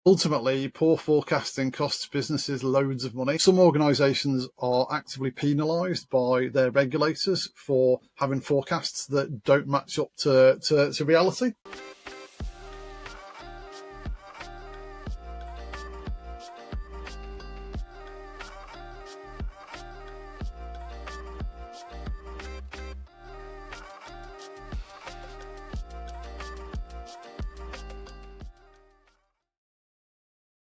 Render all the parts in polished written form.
Ultimately, poor forecasting costs businesses loads of money. Some organisations are actively penalised by their regulators for having forecasts that don't match up to reality.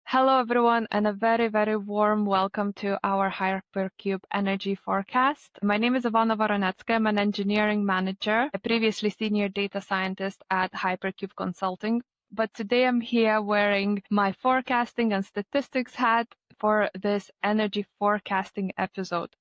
Hello, everyone, and a very, very warm welcome to our Hypercube Energy Forecast. My name is Ivona Voroneckaja. I'm an engineering manager, a previously senior data scientist at Hypercube Consulting. But today I'm here wearing my forecasting and statistics hat for this energy forecasting episode.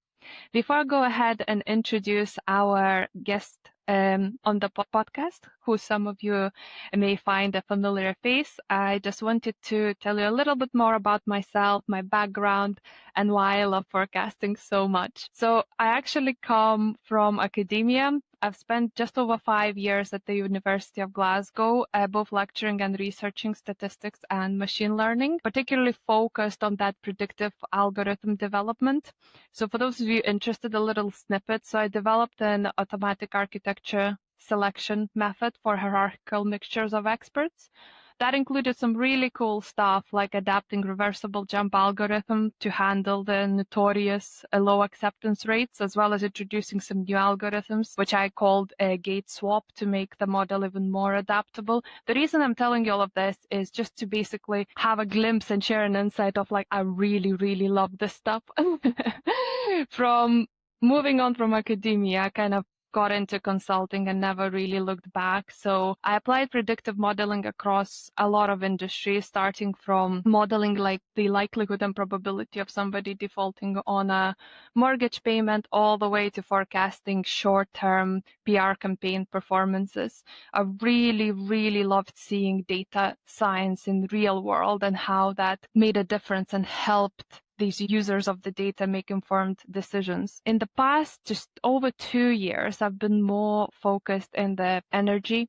Before I go ahead and introduce our guest on the podcast, who some of you may find a familiar face, I just wanted to tell you a little bit more about myself, my background, and why I love forecasting so much. So I actually come from academia. I've spent just over 5 years at the University of Glasgow, both lecturing and researching statistics and machine learning, particularly focused on that predictive algorithm development. So for those of you interested, a little snippet. So I developed an automatic architecture selection method for hierarchical mixtures of experts. That included some really cool stuff like adapting reversible jump algorithm to handle the notorious low acceptance rates, as well as introducing some new algorithms, which I called a gate swap to make the model even more adaptable. The reason I'm telling you all of this is just to basically have a glimpse and share an insight of like, I really, really love this stuff. From moving on from academia, I kind of got into consulting and never really looked back. So I applied predictive modeling across a lot of industries, starting from modeling like the likelihood and probability of somebody defaulting on a mortgage payment, all the way to forecasting short-term PR campaign performances. I really, really loved seeing data science in real world and how that made a difference and helped these users of the data make informed decisions. In the past, just over 2 years, I've been more focused in the energy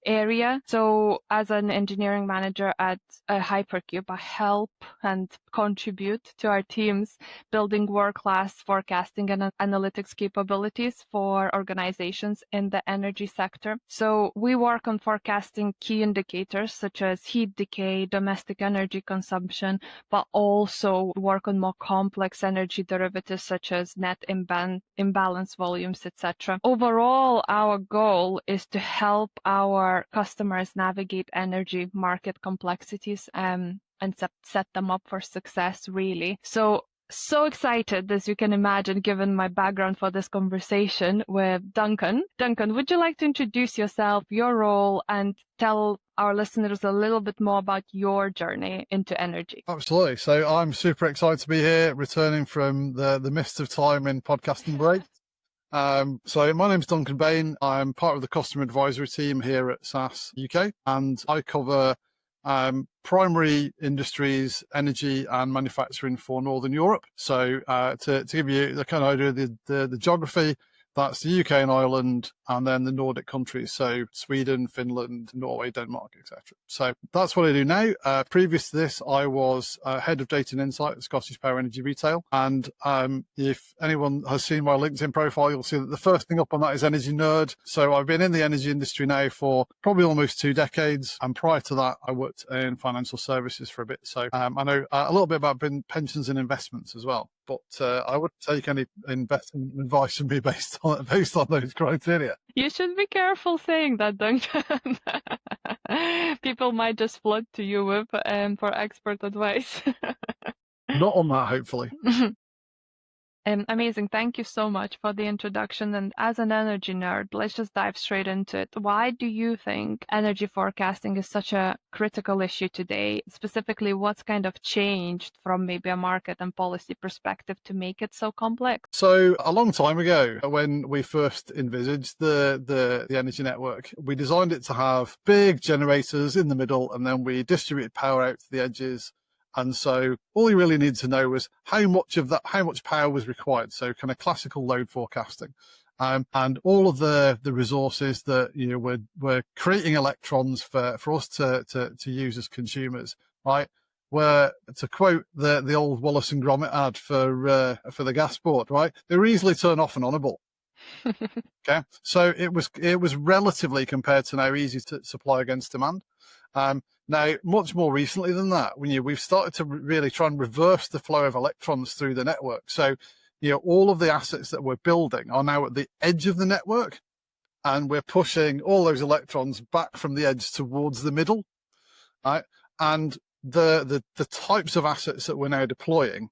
area. So as an engineering manager at Hypercube, I help and contribute to our teams building world-class forecasting and analytics capabilities for organizations in the energy sector. So we work on forecasting key indicators such as heat decay, domestic energy consumption, but also work on more complex energy derivatives such as net imbalance volumes, etc. Overall, our goal is to help our customers navigate energy market complexities and set them up for success, really. So excited, as you can imagine, given my background for this conversation with Duncan. Duncan, would you like to introduce yourself, your role, and tell our listeners a little bit more about your journey into energy? Absolutely. So I'm super excited to be here, returning from the mist of time in podcasting break. So my name's Duncan Bain. I'm part of the customer advisory team here at SAS UK, and I cover primary industries, energy and manufacturing for Northern Europe. So to give you the kind of idea of the geography, that's the UK and Ireland, and then the Nordic countries, so Sweden, Finland, Norway, Denmark, etc. So that's what I do now. Previous to this, I was head of data and insight at Scottish Power Energy Retail. And if anyone has seen my LinkedIn profile, you'll see that the first thing up on that is Energy Nerd. So I've been in the energy industry now for probably almost 2 decades. And prior to that, I worked in financial services for a bit. So I know a little bit about pensions and investments as well. But I wouldn't take any investment advice from me based on those criteria. You should be careful saying that, Duncan. People might just flood to you with for expert advice. Not on that, hopefully. Amazing. Thank you so much for the introduction. And as an energy nerd, let's just dive straight into it. Why do you think energy forecasting is such a critical issue today? Specifically, what's kind of changed from maybe a market and policy perspective to make it so complex? So a long time ago, when we first envisaged the energy network, we designed it to have big generators in the middle, and then we distributed power out to the edges. And so all you really needed to know was how much power was required. So kind of classical load forecasting. And all of the resources that we're creating electrons for us to use as consumers, right? Where, to quote the old Wallace and Gromit ad for the gas board, right? They were easily turned off and onable. Okay, so it was relatively, compared to now, easy to supply against demand. Now, much more recently than that, we've started to really try and reverse the flow of electrons through the network. So, all of the assets that we're building are now at the edge of the network, and we're pushing all those electrons back from the edge towards the middle, right? And the types of assets that we're now deploying,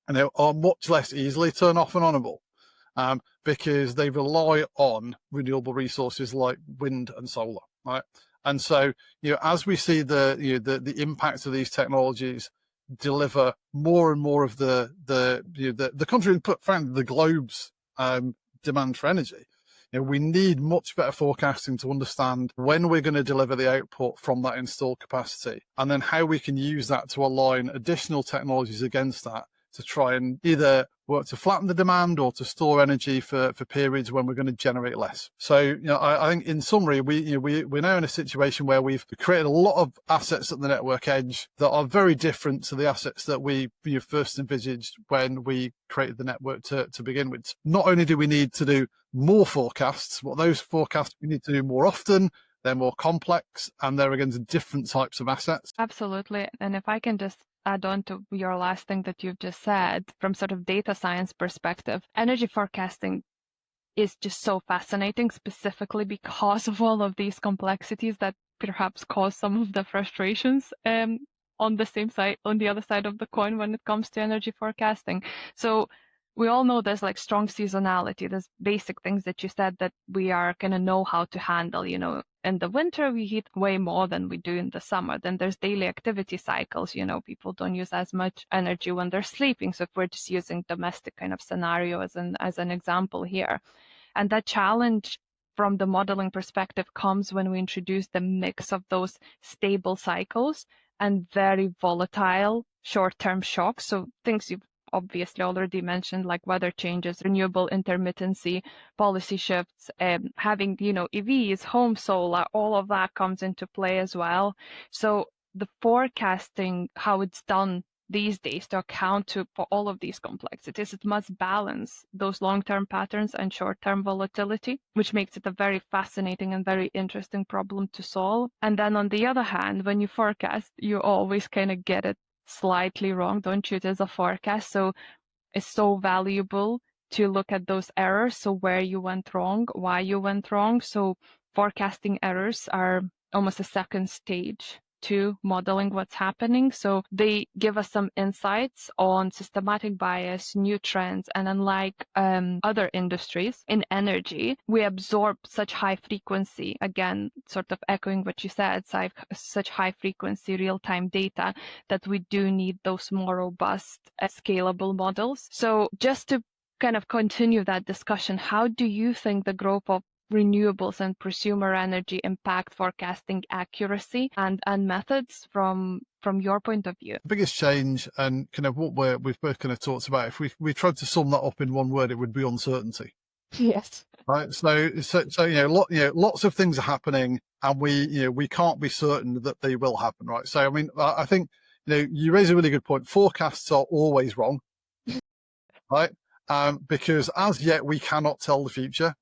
are much less easily turned off and onable, because they rely on renewable resources like wind and solar, right? And so, as we see the impact of these technologies deliver more and more of the country and frankly the globe's demand for energy, we need much better forecasting to understand when we're going to deliver the output from that installed capacity, and then how we can use that to align additional technologies against that to try and either work to flatten the demand or to store energy for periods when we're going to generate less. So, I think in summary, we're now in a situation where we've created a lot of assets at the network edge that are very different to the assets that we first envisaged when we created the network to begin with. Not only do we need to do more forecasts, but those forecasts we need to do more often. They're more complex, and they're against different types of assets. Absolutely. And if I can just add on to your last thing that you've just said, from sort of data science perspective, energy forecasting is just so fascinating, specifically because of all of these complexities that perhaps cause some of the frustrations on the other side of the coin when it comes to energy forecasting. So we all know there's like strong seasonality. There's basic things that you said that we are going to know how to handle. In the winter, we heat way more than we do in the summer. Then there's daily activity cycles. People don't use as much energy when they're sleeping. So if we're just using domestic kind of scenario as an example here, and that challenge from the modeling perspective comes when we introduce the mix of those stable cycles and very volatile short-term shocks. So things you've obviously already mentioned, like weather changes, renewable intermittency, policy shifts, having, EVs, home solar, all of that comes into play as well. So the forecasting, how it's done these days to account for all of these complexities, it must balance those long-term patterns and short-term volatility, which makes it a very fascinating and very interesting problem to solve. And then on the other hand, when you forecast, you always kind of get it slightly wrong, don't you? It is a forecast, so it's so valuable to look at those errors. So where you went wrong, why you went wrong. So forecasting errors are almost a second stage to modeling what's happening. So they give us some insights on systematic bias, new trends, and unlike other industries in energy, we absorb such high frequency, again, sort of echoing what you said, such high frequency real-time data that we do need those more robust, scalable models. So just to kind of continue that discussion, how do you think the growth of renewables and prosumer energy impact forecasting accuracy and methods from your point of view? The biggest change, and kind of what we've both kind of talked about, if we tried to sum that up in one word, it would be uncertainty. Yes. Right. So lots of things are happening, and we can't be certain that they will happen. Right. So I mean, I think you raise a really good point. Forecasts are always wrong, right? Because as yet we cannot tell the future.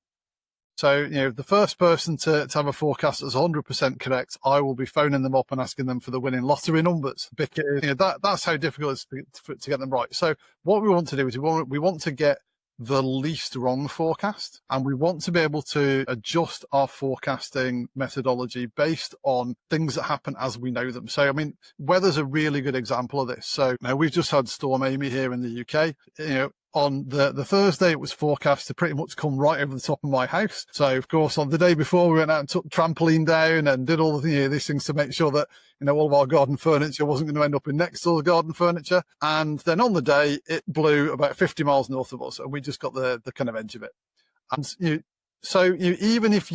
So, the first person to have a forecast that's 100% correct, I will be phoning them up and asking them for the winning lottery numbers, because that's how difficult it is to get them right. So what we want to do is we want to get the least wrong forecast, and we want to be able to adjust our forecasting methodology based on things that happen as we know them. So, I mean, weather's a really good example of this. So now we've just had Storm Amy here in the UK. On the Thursday, it was forecast to pretty much come right over the top of my house. So, of course, on the day before, we went out and took trampoline down and did all of these things to make sure that, all of our garden furniture wasn't going to end up in next door's garden furniture. And then on the day, it blew about 50 miles north of us, and we just got the kind of edge of it. And so even if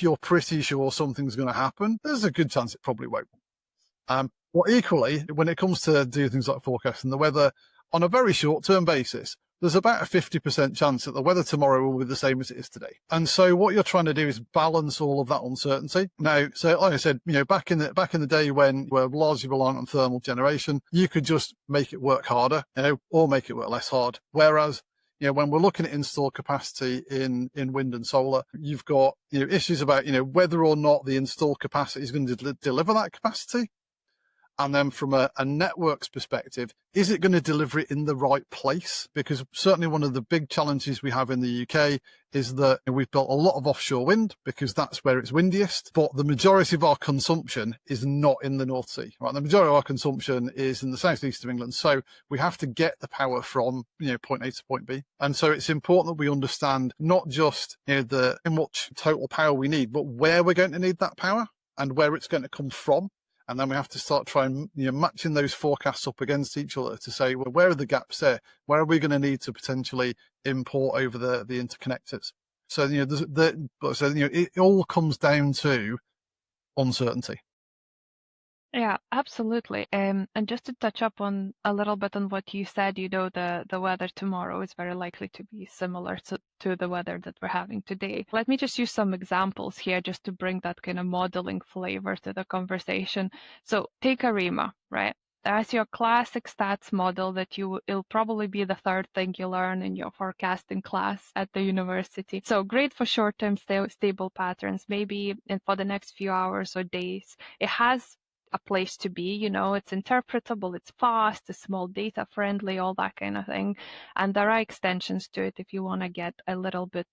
you're pretty sure something's going to happen, there's a good chance it probably won't. But equally, when it comes to do things like forecasting the weather, on a very short-term basis, there's about a 50% chance that the weather tomorrow will be the same as it is today. And so what you're trying to do is balance all of that uncertainty. Now, so like I said, back in the day when we're largely reliant on thermal generation, you could just make it work harder, or make it work less hard. Whereas, when we're looking at install capacity in wind and solar, you've got, issues about, whether or not the install capacity is going to deliver that capacity. And then from a network's perspective, is it going to deliver it in the right place? Because certainly one of the big challenges we have in the UK is that we've built a lot of offshore wind because that's where it's windiest, but the majority of our consumption is not in the North Sea, right? The majority of our consumption is in the southeast of England. So we have to get the power from, point A to point B. And so it's important that we understand not just, how much total power we need, but where we're going to need that power and where it's going to come from. And then we have to start trying, matching those forecasts up against each other to say, well, where are the gaps there? Where are we going to need to potentially import over the interconnectors? So, it all comes down to uncertainty. Yeah, absolutely. And just to touch up on a little bit on what you said, the weather tomorrow is very likely to be similar to the weather that we're having today. Let me just use some examples here just to bring that kind of modeling flavor to the conversation. So take ARIMA, right? That's your classic stats model that it'll probably be the third thing you learn in your forecasting class at the university. So great for short-term stable patterns, maybe for the next few hours or days. It has a place to be, it's interpretable, it's fast, it's small data friendly, all that kind of thing. And there are extensions to it if you want to get a little bit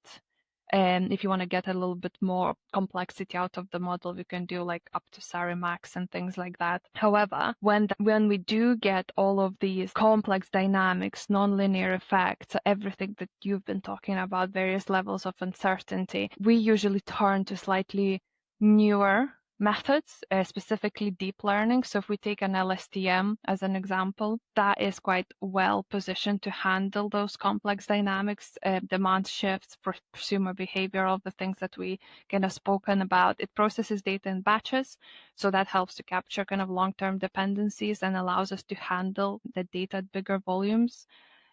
more complexity out of the model. We can do like up to Sarimax and things like that. However, when we do get all of these complex dynamics, nonlinear effects, everything that you've been talking about, various levels of uncertainty, we usually turn to slightly newer methods, specifically deep learning. So if we take an LSTM as an example, that is quite well positioned to handle those complex dynamics, demand shifts, consumer behavior, all the things that we kind of spoken about. It processes data in batches, so that helps to capture kind of long-term dependencies and allows us to handle the data at bigger volumes.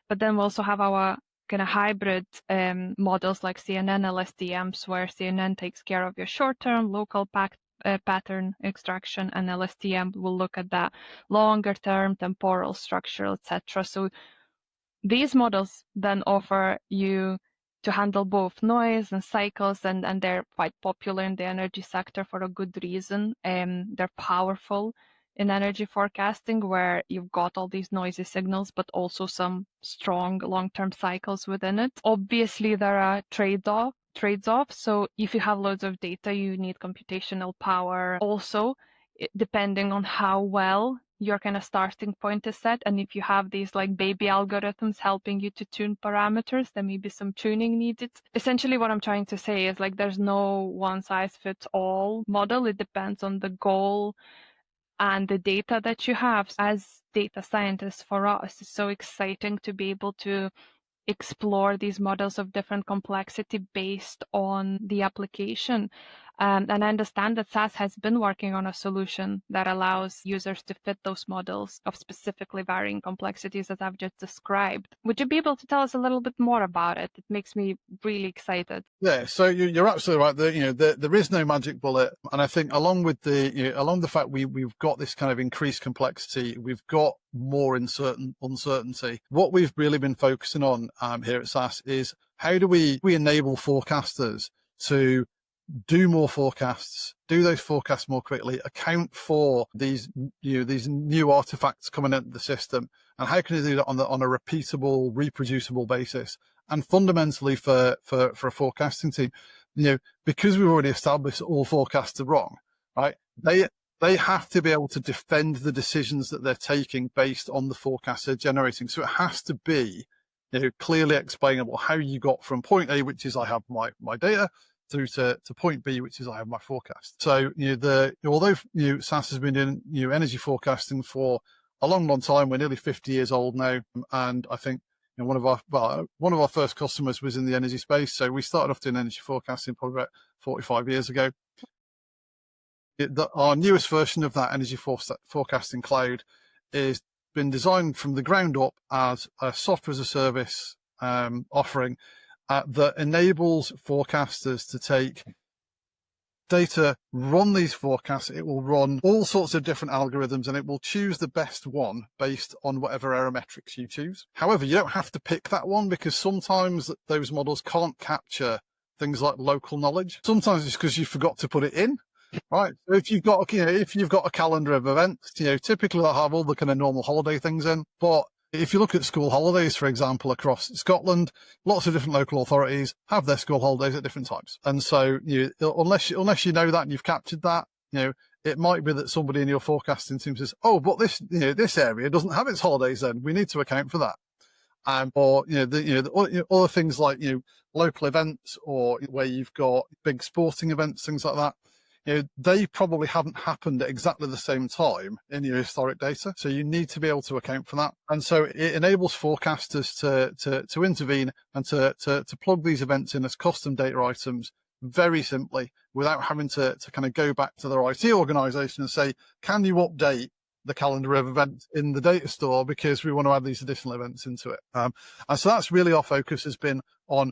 But then we also have our kind of hybrid models like CNN LSTMs, where CNN takes care of your short-term local pattern extraction, and LSTM will look at that longer term temporal structure, etc. So these models then offer you to handle both noise and cycles, and they're quite popular in the energy sector for a good reason. They're powerful in energy forecasting, where you've got all these noisy signals, but also some strong long-term cycles within it. Obviously, there are trades-offs. So if you have loads of data, you need computational power. Also, depending on how well your kind of starting point is set, and if you have these like baby algorithms helping you to tune parameters, there may be some tuning needed. Essentially, what I'm trying to say is like there's no one size fits all model. It depends on the goal and the data that you have. As data scientists, for us, it's so exciting to be able to explore these models of different complexity based on the application. And I understand that SAS has been working on a solution that allows users to fit those models of specifically varying complexities as I've just described. Would you be able to tell us a little bit more about it? It makes me really excited. Yeah, so you're absolutely right. There is no magic bullet, and I think along with the fact we've got this kind of increased complexity, we've got more uncertainty. What we've really been focusing on here at SAS is how do we enable forecasters to do more forecasts, do those forecasts more quickly, account for these new artifacts coming into the system, and how can you do that on a repeatable, reproducible basis? And fundamentally for a forecasting team, because we've already established that all forecasts are wrong, right? They have to be able to defend the decisions that they're taking based on the forecasts they're generating. So it has to be, clearly explainable how you got from point A, which is I have my data, through to point B, which is I have my forecast. So although SAS has been doing energy forecasting for a long time, we're nearly 50 years old now, and I think one of our first customers was in the energy space. So we started off doing energy forecasting probably about 45 years ago. Our newest version of that energy forecasting cloud is been designed from the ground up as a software as a service offering that enables forecasters to take data, run these forecasts. It will run all sorts of different algorithms, and it will choose the best one based on whatever error metrics you choose. However, you don't have to pick that one, because sometimes those models can't capture things like local knowledge. Sometimes it's because you forgot to put it in. Right. So if you've got, if you've got a calendar of events, typically they'll have all the kind of normal holiday things in. But if you look at school holidays, for example, across Scotland, lots of different local authorities have their school holidays at different times. And so unless you know that and you've captured that, it might be that somebody in your forecasting team says, oh, but this area doesn't have its holidays then. We need to account for that. Or other things like local events, or where you've got big sporting events, things like that. They probably haven't happened at exactly the same time in your historic data. So you need to be able to account for that. And so it enables forecasters to intervene and to plug these events in as custom data items very simply, without having to kind of go back to their IT organization and say, can you update the calendar of events in the data store, because we want to add these additional events into it. And so that's really our focus has been on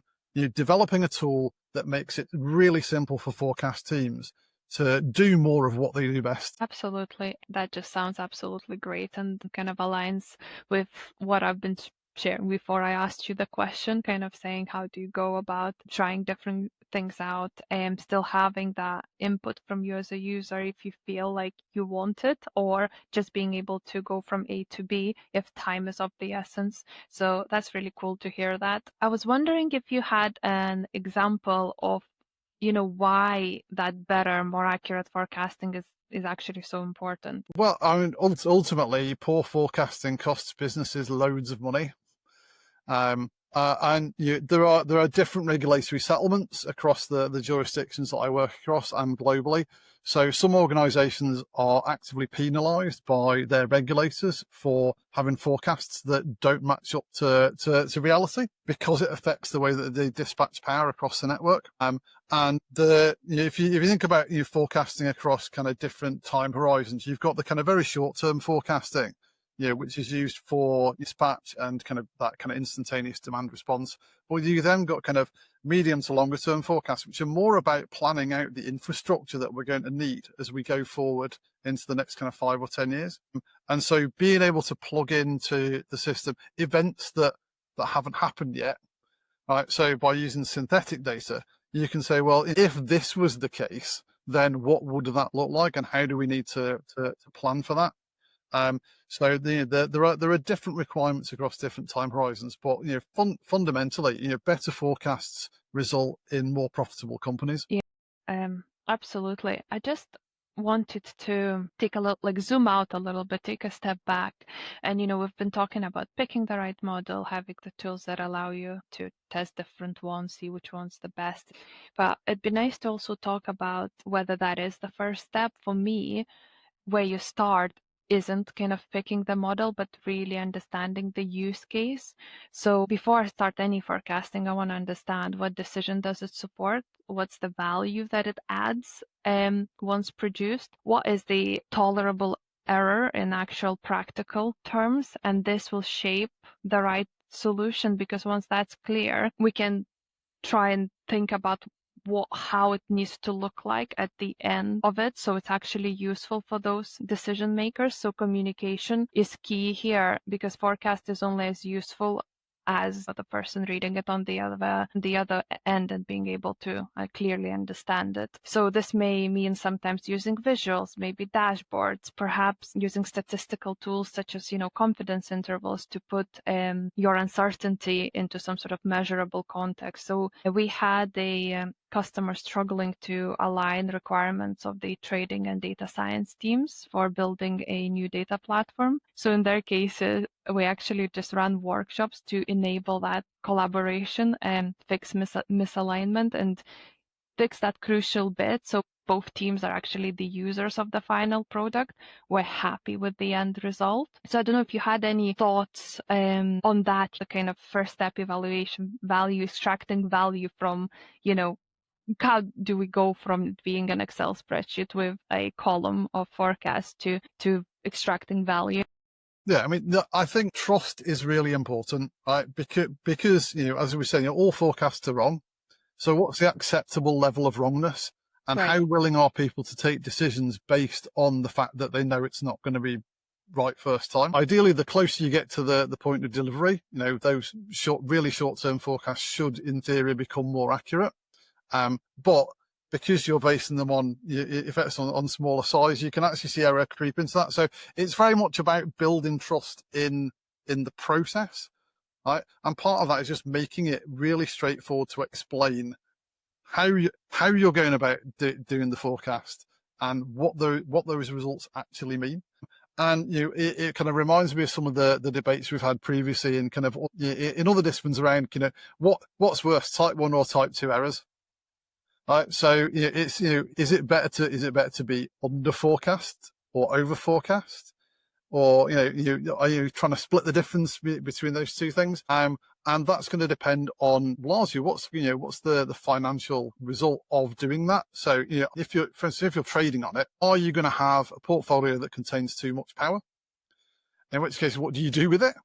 developing a tool that makes it really simple for forecast teams to do more of what they do best. Absolutely. That just sounds absolutely great, and kind of aligns with what I've been sharing before I asked you the question, kind of saying, how do you go about trying different things out and still having that input from you as a user if you feel like you want it, or just being able to go from A to B if time is of the essence. So that's really cool to hear that. I was wondering if you had an example of why that better, more accurate forecasting is actually so important. Well, I mean, ultimately, poor forecasting costs businesses loads of money. And there are different regulatory settlements across the jurisdictions that I work across and globally. So some organisations are actively penalised by their regulators for having forecasts that don't match up to reality, because it affects the way that they dispatch power across the network. And if you think about forecasting across kind of different time horizons, you've got the kind of very short-term forecasting, which is used for dispatch and kind of that kind of instantaneous demand response. But you then got kind of medium to longer term forecasts, which are more about planning out the infrastructure that we're going to need as we go forward into the next kind of 5 or 10 years. And so being able to plug into the system events that haven't happened yet, right? So by using synthetic data, you can say, well, if this was the case, then what would that look like, and how do we need to plan for that? So there are different requirements across different time horizons, but fundamentally, better forecasts result in more profitable companies. Yeah, absolutely. I just wanted to take a little, zoom out a little bit, take a step back, and we've been talking about picking the right model, having the tools that allow you to test different ones, see which one's the best. But it'd be nice to also talk about whether that is the first step. For me, where you start isn't kind of picking the model, but really understanding the use case. So before I start any forecasting, I want to understand, what decision does it support? What's the value that it adds once produced? What is the tolerable error in actual practical terms? And this will shape the right solution, because once that's clear, we can try and think about how it needs to look like at the end of it, so it's actually useful for those decision makers. So communication is key here, because forecast is only as useful as the person reading it on the other end and being able to clearly understand it. So this may mean sometimes using visuals, maybe dashboards, perhaps using statistical tools such as confidence intervals to put your uncertainty into some sort of measurable context. So we had a customer struggling to align requirements of the trading and data science teams for building a new data platform. So in their cases, we actually just ran workshops to enable that collaboration and fix misalignment and fix that crucial bit. So both teams are actually the users of the final product. We're happy with the end result. So I don't know if you had any thoughts on that, the kind of first step evaluation, extracting value from, how do we go from it being an Excel spreadsheet with a column of forecast to extracting value? Yeah, I mean, I think trust is really important, right? Because as we were saying, all forecasts are wrong. So what's the acceptable level of wrongness? And Right. how willing are people to take decisions based on the fact that they know it's not going to be right first time? Ideally, the closer you get to the point of delivery, those really short-term forecasts should, in theory, become more accurate. But because you're basing them on effects on smaller size, you can actually see error creep into that. So it's very much about building trust in the process, right? And part of that is just making it really straightforward to explain how you're going about doing the forecast and what those results actually mean. And it kind of reminds me of some of the debates we've had previously in kind of in other disciplines around what's worse, type 1 or type 2 errors. Right, so it's is it better to be under forecast or over forecast, or are you trying to split the difference between those two things? And that's going to depend on largely what's the financial result of doing that. So for instance, if you're trading on it, are you going to have a portfolio that contains too much power? In which case, what do you do with it?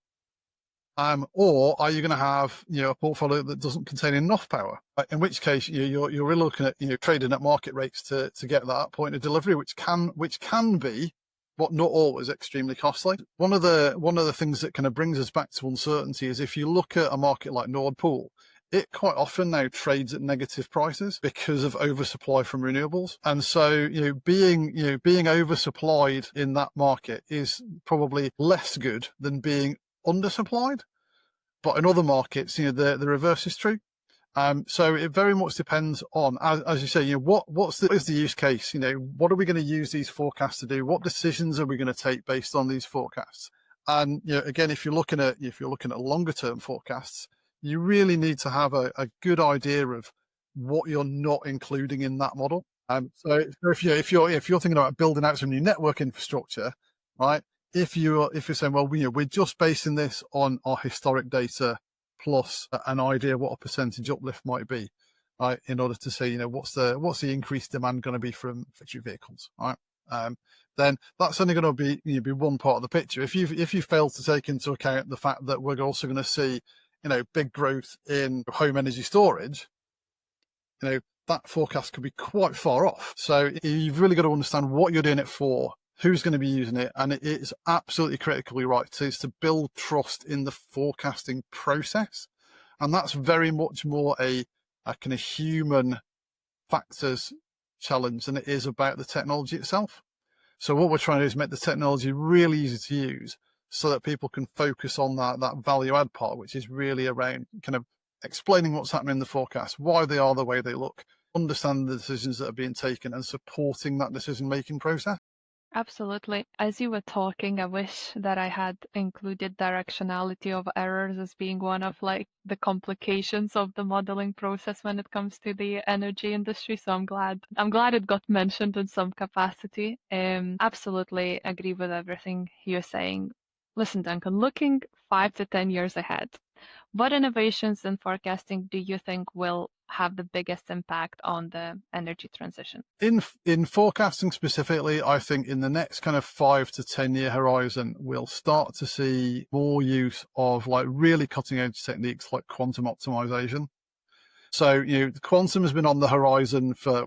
Or are you going to have a portfolio that doesn't contain enough power? In which case you're really looking at trading at market rates to get that point of delivery, which can be, but not always, extremely costly. One of the things that kind of brings us back to uncertainty is if you look at a market like Nord Pool, it quite often now trades at negative prices because of oversupply from renewables. And so, being oversupplied in that market is probably less good than being undersupplied. But in other markets, the reverse is true. So it very much depends on, as you say, what is the use case? What are we going to use these forecasts to do? What decisions are we going to take based on these forecasts? And again, if you're looking at longer term forecasts, you really need to have a good idea of what you're not including in that model. So if you're thinking about building out some new network infrastructure, right? If you're saying, well, we're just basing this on our historic data plus an idea what a percentage uplift might be, right? In order to say, what's the increased demand going to be from electric vehicles, right? Then that's only going to be one part of the picture. If you fail to take into account the fact that we're also going to see, big growth in home energy storage, that forecast could be quite far off. So you've really got to understand what you're doing it for, who's going to be using it, and it is absolutely critically right to build trust in the forecasting process. And that's very much more a kind of human factors challenge than it is about the technology itself. So what we're trying to do is make the technology really easy to use so that people can focus on that value add part, which is really around kind of explaining what's happening in the forecast, why they are the way they look, understanding the decisions that are being taken and supporting that decision-making process. Absolutely. As you were talking, I wish that I had included directionality of errors as being one of the complications of the modeling process when it comes to the energy industry. So I'm glad it got mentioned in some capacity. Absolutely agree with everything you're saying. Listen, Duncan, looking 5 to 10 years ahead, what innovations in forecasting do you think will have the biggest impact on the energy transition? In forecasting specifically, I think in the next kind of 5 to 10 year horizon, we'll start to see more use of really cutting edge techniques like quantum optimization. So, quantum has been on the horizon for,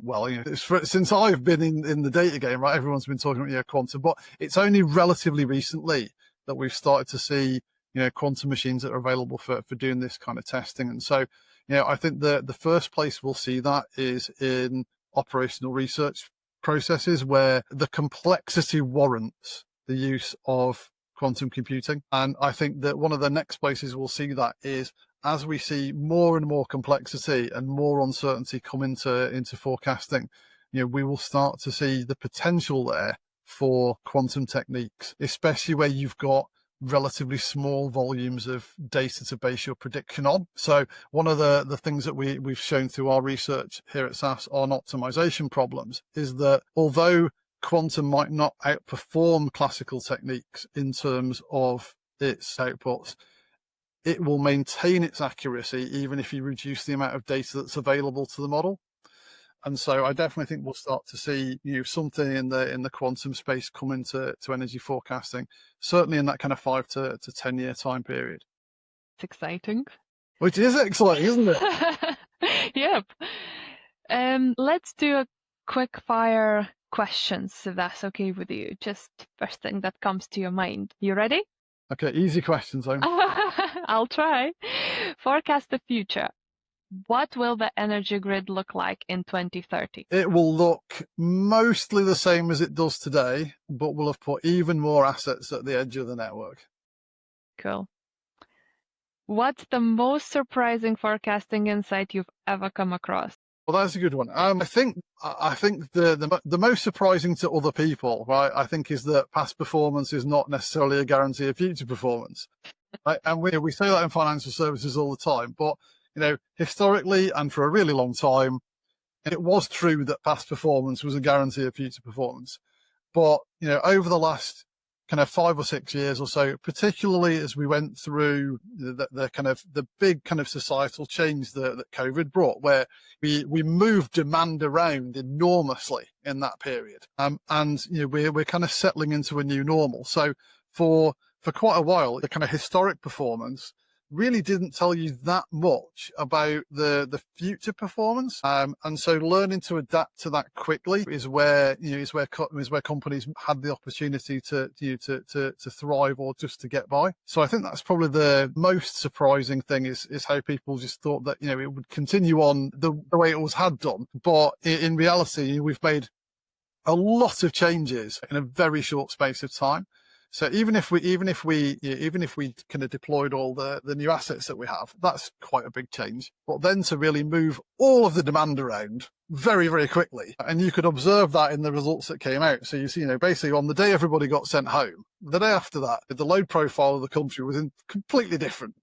since I've been in the data game, right? Everyone's been talking about quantum, but it's only relatively recently that we've started to see, quantum machines that are available for doing this kind of testing. And so, I think the first place we'll see that is in operational research processes where the complexity warrants the use of quantum computing. And I think that one of the next places we'll see that is as we see more and more complexity and more uncertainty come into forecasting, we will start to see the potential there for quantum techniques, especially where you've got relatively small volumes of data to base your prediction on. So one of the things that we've shown through our research here at SAS on optimization problems is that although quantum might not outperform classical techniques in terms of its outputs, it will maintain its accuracy even if you reduce the amount of data that's available to the model. And so I definitely think we'll start to see something in the quantum space come into energy forecasting, certainly in that kind of 5 to 10 year time period. It's exciting. Which is exciting, isn't it? Yep. Let's do a quick fire questions, if that's okay with you. Just first thing that comes to your mind. You ready? Okay, easy questions. I'll try. Forecast the future. What will the energy grid look like in 2030? It will look mostly the same as it does today, but we'll have put even more assets at the edge of the network. Cool. What's the most surprising forecasting insight you've ever come across? Well, that's a good one. I think the most surprising to other people, right, I think, is that past performance is not necessarily a guarantee of future performance. Right? And we say that in financial services all the time, but historically and for a really long time, it was true that past performance was a guarantee of future performance. But over the last kind of 5 or 6 years or so, particularly as we went through the big kind of societal change that COVID brought, where we moved demand around enormously in that period, and we're kind of settling into a new normal. So for quite a while, the kind of historic performance really didn't tell you that much about the future performance, and so learning to adapt to that quickly is where companies had the opportunity to thrive or just to get by. So I think that's probably the most surprising thing is how people just thought that it would continue on the way it always had done, but in reality we've made a lot of changes in a very short space of time. So even if we kind of deployed all the new assets that we have, that's quite a big change. But then to really move all of the demand around very, very quickly, and you could observe that in the results that came out. So you see, basically on the day everybody got sent home, the day after that, the load profile of the country was completely different.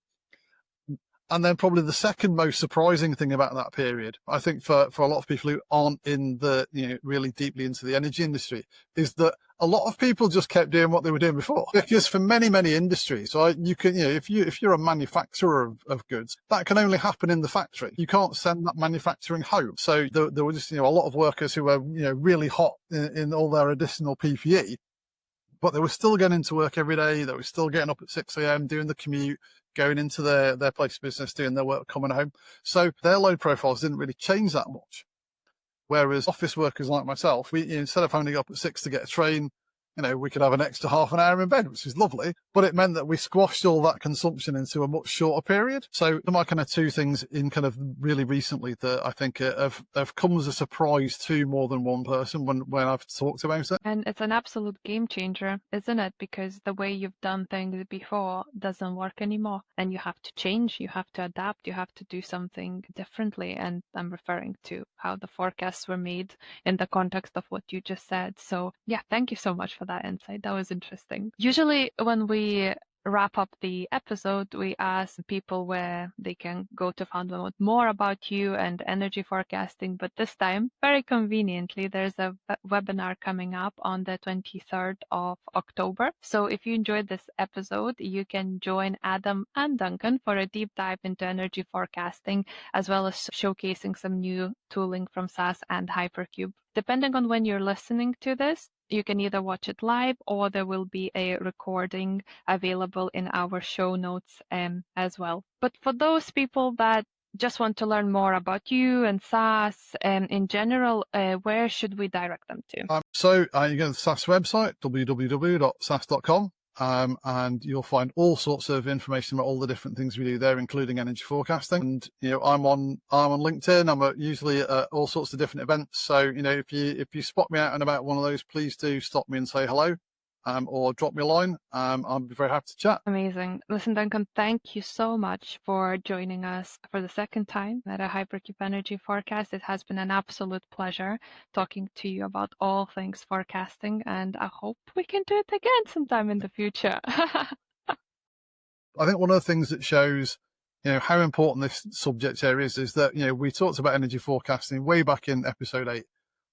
And then probably the second most surprising thing about that period, I think for a lot of people who aren't in the, really deeply into the energy industry, is that a lot of people just kept doing what they were doing before. Because for many, many industries, you can, if you're a manufacturer of goods, that can only happen in the factory. You can't send that manufacturing home. So there were just, a lot of workers who were, really hot in all their additional PPE, but they were still getting into work every day. They were still getting up at 6 a.m., doing the commute, going into their place of business, doing their work, coming home. So their load profiles didn't really change that much. Whereas office workers like myself, we, instead of having to go up at 6 to get a train, we could have an extra half an hour in bed, which is lovely, but it meant that we squashed all that consumption into a much shorter period. So there are kind of two things in kind of really recently that I think have come as a surprise to more than one person when I've talked about it. And it's an absolute game changer, isn't it? Because the way you've done things before doesn't work anymore, and you have to change, you have to adapt, you have to do something differently. And I'm referring to how the forecasts were made in the context of what you just said. So yeah, thank you so much for that insight. That was interesting. Usually when we wrap up the episode, we ask people where they can go to find out more about you and energy forecasting. But this time, very conveniently, there's a webinar coming up on the 23rd of October. So if you enjoyed this episode, you can join Adam and Duncan for a deep dive into energy forecasting, as well as showcasing some new tooling from SAS and Hypercube. Depending on when you're listening to this, you can either watch it live or there will be a recording available in our show notes as well. But for those people that just want to learn more about you and SAS in general, where should we direct them to? So you go to the SAS website, www.sas.com. And you'll find all sorts of information about all the different things we do there, including energy forecasting. And I'm on LinkedIn. I'm usually at all sorts of different events. So if you spot me out and about one of those, please do stop me and say hello, or drop me a line. I'll be very happy to chat. Amazing. Listen, Duncan, thank you so much for joining us for the second time at a Hypercube Energy Forecast. It has been an absolute pleasure talking to you about all things forecasting, and I hope we can do it again sometime in the future. I think one of the things that shows how important this subject area is that we talked about energy forecasting way back in episode 8,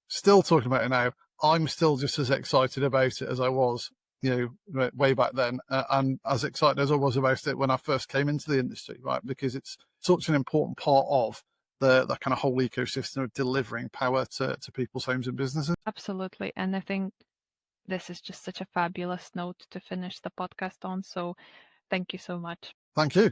still talking about it now. I'm still just as excited about it as I was, way back then, and as excited as I was about it when I first came into the industry, right? Because it's such an important part of the kind of whole ecosystem of delivering power to people's homes and businesses. Absolutely. And I think this is just such a fabulous note to finish the podcast on. So thank you so much. Thank you.